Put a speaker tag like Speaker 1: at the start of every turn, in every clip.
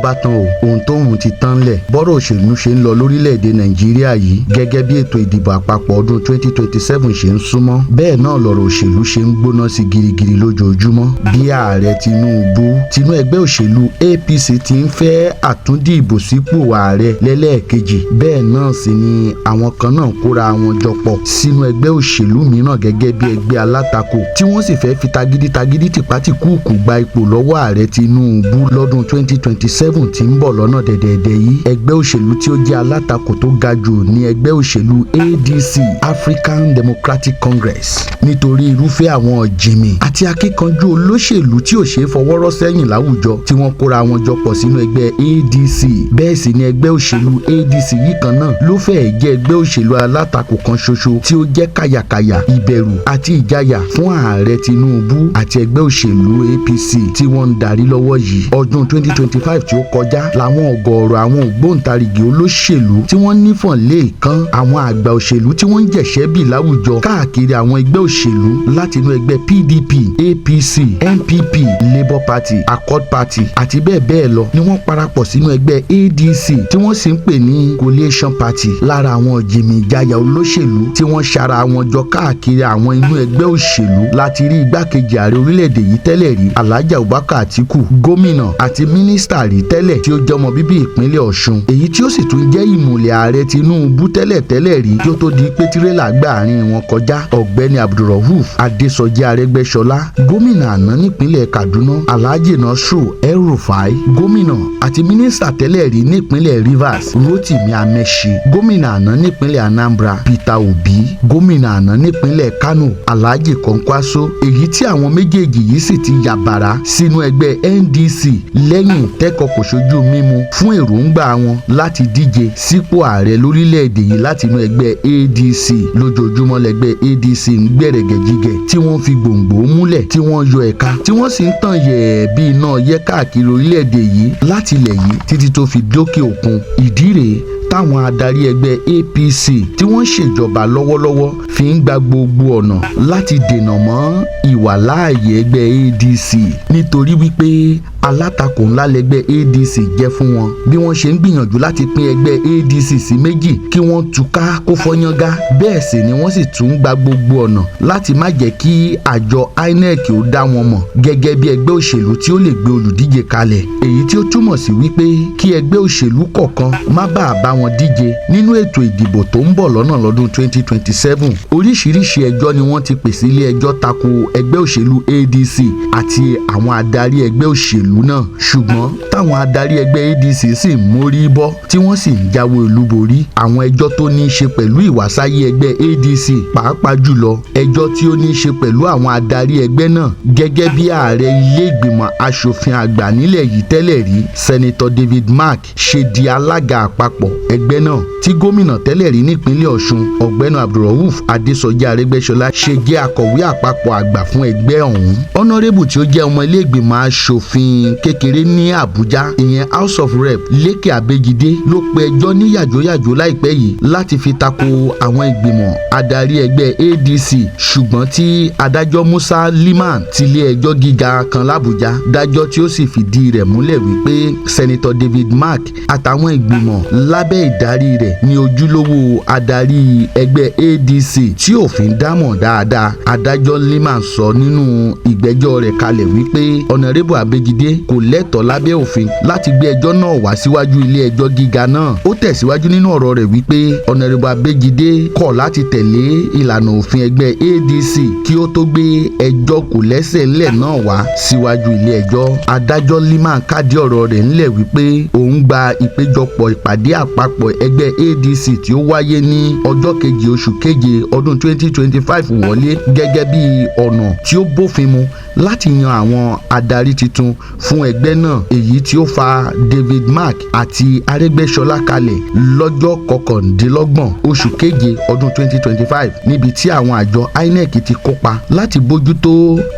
Speaker 1: bá tán o ohun tóun ti tán lẹ̀ bọ́rọ̀ òṣèlú ṣe ń lọ lórílẹ̀‐èdè Nàìjíríà yìí gẹ́gẹ́ bí ètò ìdìbò àpapọ̀ ọdún 2027 ṣe ń súnmọ́ bẹ́ẹ̀ náà lọ̀rọ̀ òṣèlú ṣe ń gbóná sí girigiri lójoojúmọ́ bí ààrẹ Tinubu tinú ẹgbẹ́ òṣèlú APC ti ń fẹ́ àtúndì ìbò sípò ààrẹ lẹ́lẹ́ẹ̀kejì bẹ́ẹ̀ náà sì ni àwọn kan náà kóra wọn jọ pọ̀ sínú ẹgbẹ́ òṣèlú mìíràn gẹ́gẹ́ bí ẹgbẹ́ alátakò tí wọ́n sì fẹ́ fi tagídí tìpátìkúùkù gba ipò lọ́wọ́ ààrẹ Tinubu lọ́dún 2027 tí ń bọ̀ lọ́nà dẹ̀dẹ̀dẹ̀ yìí ẹgbẹ́ òṣèlú tí ó jẹ́ alátakò tó ga jù ní ẹgbẹ́ òṣèlú ADC African Democratic Congress nítorí irúfẹ́ àwọn jìmì àti akíkanjú olóṣèlú tí ò ṣe é fọwọ́rọ́ sẹ́yìn láwùjọ tí wọ́n kóra wọn jọ pọ̀ sínú ẹgbẹ́ ADC bẹ́ẹ̀ sì ni ẹgbẹ́ òṣèlú ADC yìí kan náà ló fẹ́ẹ̀ jẹ́ ẹgbẹ́ òṣèlú alátakò kan ṣoṣo tí ó jẹ́ kàyàkàyà ìbẹ̀rù àti ìjayà fún ààrẹ Tinubu àti ẹgbẹ́ òṣèlú APC tí wọ́n ń darí lọ́wọ́ yìí ọdún 2025 tí ó kọjá làwọn ọ̀gọ̀ọ̀rọ̀ àwọn ògbóǹtarìgì olóṣèlú tí wọ́n nífọ̀n lẹ́ẹ̀kan àwọn àgbà òṣèlú tí wọ́n ń jẹ̀ṣẹ́ bì láwùjọ káàkiri àwọn ẹgbẹ́ òṣèlú látinú ẹgbẹ́ PDP APC NPP Labour Party Accord Party àti bẹ́ẹ̀ bẹ́ẹ̀ lọ ni wọ́n parapọ̀ sínú ẹgbẹ́ ADC tí wọ́n sì ń pè ní Coalition Party lára àwọn jìmìjayà olóṣèlú tí wọ́n ṣara wọn jọ káàkiri àwọn inú ẹgbẹ́ òṣèlú láti rí igbákejì ààrẹ orílẹ̀-èdè yìí tẹ́lẹ̀ rí Alhaji Abubakar Atiku gómìnà àti mínísítà rí tẹ́lẹ̀ tí ó jẹ́ ọmọ bíbí ìpínlẹ̀ Ọ̀ṣun èyí tí ó sì tún jẹ́ ìmùlẹ̀ ààrẹ Tinubu tẹ́lẹ̀ rí tí ó tó di pé tirẹ́là gbà àárín wọn kọjá ọ̀gbẹ́ni Abdulrauf Adésọjí Arẹ́gbẹ́ṣọlá gómìnà àná nípínlẹ̀ Kaduna Alhaji Nasru El-Rufai gómìnà àti mínísítà tẹ́lẹ̀ rí nípínlẹ̀ Rivers Rotimi Amechi gómìnà àná nípínlẹ̀ Anambra Peter Obi gómìnà àná nípínlẹ̀ Kano Alhaji Kwankwaso èyí tí àwọn méjèèjì yìí sì ti yàbàrá sínú ẹgbẹ́ NDC lẹ́yìn tẹ́kọ̀ kò ṣojú mímu fún èròǹgbà wọn láti díje sípò ààrẹ lórílẹ̀‐èdè yìí látinú ẹgbẹ́ ADC lójoojúmọ́ lẹ́gbẹ́ ADC ń gbẹ̀rẹ̀gẹ̀ jígẹ̀ tí wọ́n fi gbòǹgbò múlẹ̀ tí wọ́n yọ ẹ̀ka tí wọ́n sì ń tàn yẹ̀ẹ́ bí iná yẹ́ káàkiri orílẹ̀‐èdè yìí láti ilẹ̀ yìí títí tó fi dókè òkun ìdí rèé táwọn adarí ẹgbẹ́ APC tí wọ́n ṣèjọba lọ́wọ́lọ́wọ́ fi ń gba gbogbo ọ̀nà láti dènà mọ́ ìwàláàyè ẹgbẹ́ ADC nítorí wípé alátakò ńlá lẹgbẹ́ ADC jẹ́ fún wọn bí wọ́n ṣe ń gbìyànjú láti pín ẹgbẹ́ ADC sí méjì kí wọ́n túká kó fọ́yángá bẹ́ẹ̀ sì ni wọ́n sì tún gba gbogbo ọ̀nà láti má jẹ́ kí àjọ INEC ó dá wọn mọ̀ gẹ́gẹ́ bí ẹgbẹ́ òṣèlú tí ó lè gbé olùdíje kalẹ̀ èyí tí ó túmọ̀ sí wípé kí ẹgbẹ́ òṣèlú kọ̀ọ̀kan má bàa bá wọn díje nínú ètò ìdìbò tó ń bọ̀ lọ́nà lọ́dún 2027 oríṣiríṣi ẹjọ́ ni wọ́n ti pè sí ilé ẹjọ́ tako ẹgbẹ́ òṣèlú ADC àti àwọn adarí ẹgbẹ́ òṣèlú náà ṣùgbọ́n táwọn adarí ẹgbẹ́ ADC sì ń mórí bọ́ tí wọ́n sì ń jáwé olúborí àwọn ẹjọ́ tó ní í ṣe pẹ̀lú ìwàsáyé ẹgbẹ́ ADC pàápàá jùlọ ẹjọ́ tí ó ní í ṣe pẹ̀lú àwọn adarí ẹgbẹ́ náà gẹ́gẹ́ bí ààrẹ ilé ìgbìmọ̀ asòfin àgbà nílẹ̀ yìí tẹ́lẹ̀ rí Senator David Mark ṣe di alága àpapọ̀ ẹgbẹ́ náà tí gómìnà tẹ́lẹ̀ rí nípínlẹ̀ Ọ̀ṣun ọ̀gbẹ́ni Abdulrauf Adésọjí Arẹ́gbẹ́ṣọlá ṣe jẹ́ akọ̀wé àpapọ̀ àgbà fún ẹgbẹ́ ọ̀hún honorable tí ó jẹ́ ọmọ ilé ìgbìmọ̀ asòfin kékeré ní Àbújá ìyẹn House of Rep Lékè Abẹ́gidé ló pe ẹjọ́ ní yàjóyàjó láìpẹ́ yìí láti fi tako àwọn ìgbìmọ̀ adarí ẹgbẹ́ ADC ṣùgbọ́n tí adájọ́ Musa Liman ti ilé ẹjọ́ gíga kan l'Àbújá dájọ́ tí ó sì fìdí rẹ̀ múlẹ̀ wípé Senator David Mark àtàwọn ìgbìmọ̀ lábẹ́ ìdarí rẹ̀ ní ojúlówó adarí ẹgbẹ́ ADC tí òfin dámọ̀ dáadáa adájọ́ Liman sọ nínú ìgbẹ́jọ́ rẹ̀ kalẹ̀ wípé honorable Abẹ́gidé kò lẹ́tọ̀ọ́ lábẹ́ òfin láti gbé ẹjọ́ náà wá síwájú ilé ẹjọ́ gíga náà ó tẹ̀síwájú nínú ọ̀rọ̀ rẹ̀ wípé honorable Abẹ́gidé kọ̀ láti tẹ̀lé ìlànà òfin ẹgbẹ́ ADC kí ó tó gbé ẹjọ́ kò lẹ́sẹ̀ ńlẹ̀ náà wá síwájú ilé ẹjọ́ adájọ́ Liman kádì ọ̀rọ̀ rẹ̀ ńlẹ̀ wípé òun gba ìpéjọpọ̀ ìpàdé àpapọ̀ ẹgbẹ́ ADC tí ó wáyé ní ọjọ́ keje oṣù keje ọdún 2025 wọlé gẹ́gẹ́ bí ọ̀nà tí ó bófin mu láti yan àwọn adarí tuntun fún ẹgbẹ́ náà èyí tí ó fa David Mark àti Arẹ́gbẹ́ṣọlá kalẹ̀ lọ́jọ́ kọkàndínlọ́gbọ̀n oṣù keje ọdún 2025 níbi tí àwọn àjọ INEC ti kópa láti bójútó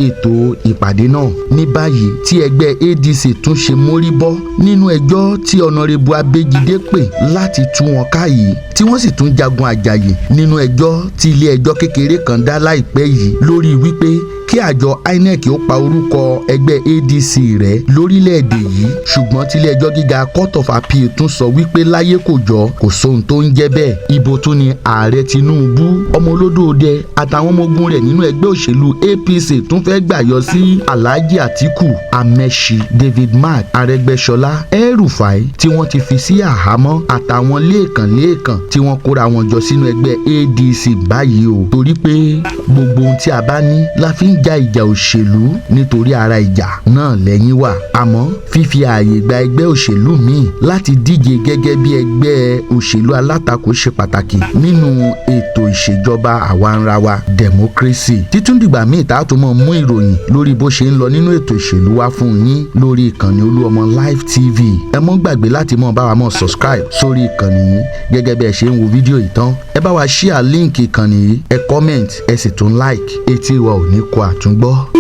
Speaker 1: ètò ìpàdé náà ní báyìí tí ẹgbẹ́ ADC tún ṣe mórí bọ́ nínú ẹjọ́ tí ọ̀nàrẹ́bù Abẹ́gidé pè láti tú wọn ká yìí tí wọ́n sì tún jagun àjàyè nínú ẹjọ́ tí ilé ẹjọ́ kékeré kan dá láìpẹ́ yìí lórí wípé kí àjọ INEC ó pa orúkọ ẹgbẹ́ ADC rẹ̀ ààrẹ lórílẹ̀‐èdè yìí ṣùgbọ́n tílé-ẹjọ́ gíga court of appeal tún sọ wípé láyé kò jọ kò sóhun tó ń jẹ́ bẹ́ẹ̀. Ibo tún ni ààrẹ Tinubu ọmọ olódòdẹ àtàwọn ọmọ ogun rẹ̀ nínú ẹgbẹ́ òṣèlú APC tún fẹ́ gbà yọ sí Alhaji Atiku, Amechi, David Mark, Arẹ́gbẹ́ṣọlá, El-Rufai tí wọ́n ti fi sí àhámọ́ àtàwọn lẹ́ẹ̀kan tí wọ́n kóra wọn jọ sínú ẹgbẹ́ ADC báyìí o. Torí pé gbogbo ohun tí a bá ní la fi ń ja ìjà òṣèlú nítorí ara ìjà náà lẹ́yìn wà. Àmọ́ fífi ààyè gba ẹgbẹ́ òṣèlú míì láti díje gẹ́gẹ́ bí ẹgbẹ́ òṣèlú alátakò ṣe pàtàkì nínú ètò ìṣèjọba àwaarawa democracy. Títún dìgbà míì tá a tún mọ̀ mú ìròyìn lórí bó ṣe ń lọ nínú ètò ìṣèlú wa fún yín lórí ìkànnì Olúọmọ Live TV. Ẹ mọ́ gbàgbé láti mọ̀ bá wa mọ̀ subscribe sórí ìkànnì yìí gẹ́gẹ́ bí ẹ ṣe ń wo fídíò yìí tán. Ẹ bá wa share líǹkì ìkànnì yìí, ẹ comment, ẹ sì tún like. Etí wa ò ní kó àtúngbọ́.